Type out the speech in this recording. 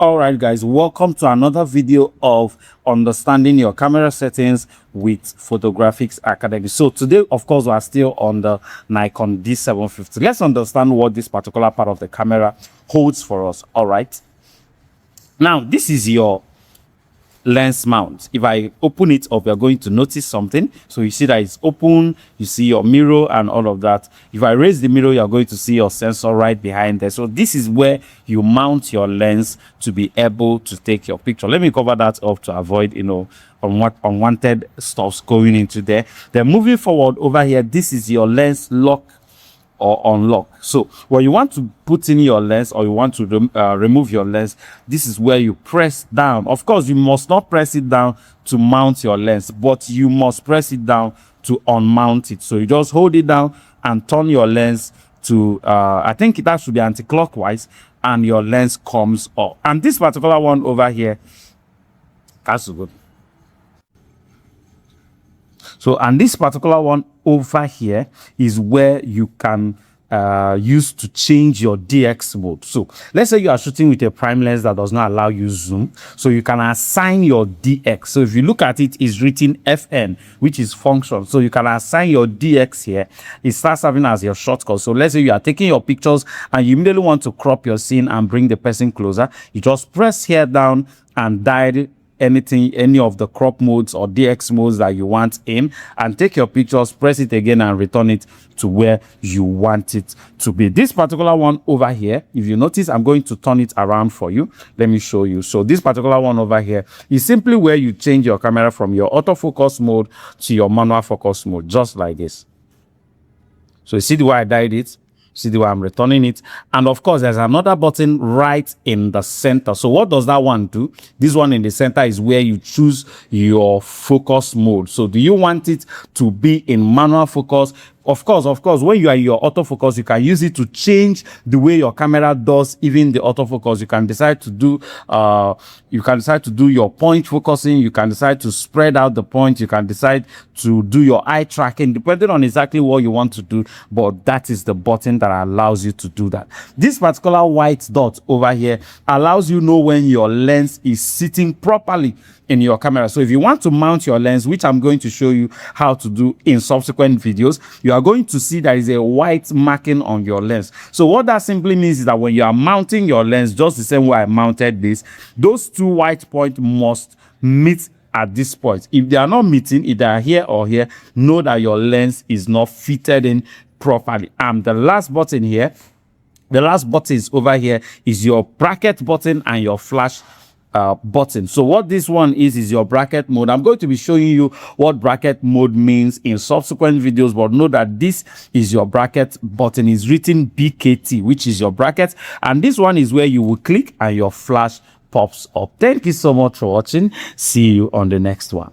All right, guys, welcome to another video of understanding your camera settings with Photographics Academy. So today, of course, we are still on the Nikon D750. Let's understand what this particular part of the camera holds for us. All right, now this is your lens mount. If I open it up, you're going to notice something. So you see that it's open, you see your mirror and all of that. If I raise the mirror, you're going to see your sensor right behind there. So this is where you mount your lens to be able to take your picture. Let me cover that up to avoid unwanted stuffs going into there. Then moving forward over here, this is your lens lock or unlock. So when you want to put in your lens or you want to remove your lens, this is where you press down. Of course, you must not press it down to mount your lens, but you must press it down to unmount it. So you just hold it down and turn your lens to I think that should be anti-clockwise, and your lens comes up. And this particular one over here, that's good. So, and this particular one over here is where you can use to change your DX mode. So let's say you are shooting with a prime lens that does not allow you zoom. So you can assign your DX. So if you look at it, it's written FN, which is function. So you can assign your DX here. It starts serving as your shortcut. So let's say you are taking your pictures and you immediately want to crop your scene and bring the person closer. You just press here down and dial any of the crop modes or DX modes that you want in, and take your pictures, press it again and return it to where you want it to be. This particular one over here, if you notice, I'm going to turn it around for you. Let me show you. So this particular one over here is simply where you change your camera from your autofocus mode to your manual focus mode, just like this. So you see the way I dialed it? See the way I'm returning it? And of course, there's another button right in the center. So what does that one do? This one in the center is where you choose your focus mode. So do you want it to be in manual focus? Of course, when you are in your autofocus, you can use it to change the way your camera does even the autofocus. You can decide to do your point focusing. You can decide to spread out the point. You can decide to do your eye tracking, depending on exactly what you want to do. But that is the button that allows you to do that. This particular white dot over here allows you know when your lens is sitting properly in your camera. So if you want to mount your lens, which I'm going to show you how to do in subsequent videos, you are going to see there is a white marking on your lens. So what that simply means is that when you are mounting your lens, just the same way I mounted this, those two white points must meet at this point. If they are not meeting, if they are here or here, know that your lens is not fitted in properly. And the last button here, the last button is over here, is your bracket button and your flash button. So what this one is your bracket mode. I'm going to be showing you what bracket mode means in subsequent videos, but know that this is your bracket button. Is written BKT, which is your bracket, and this one is where you will click and your flash pops up. Thank you so much for watching. See you on the next one.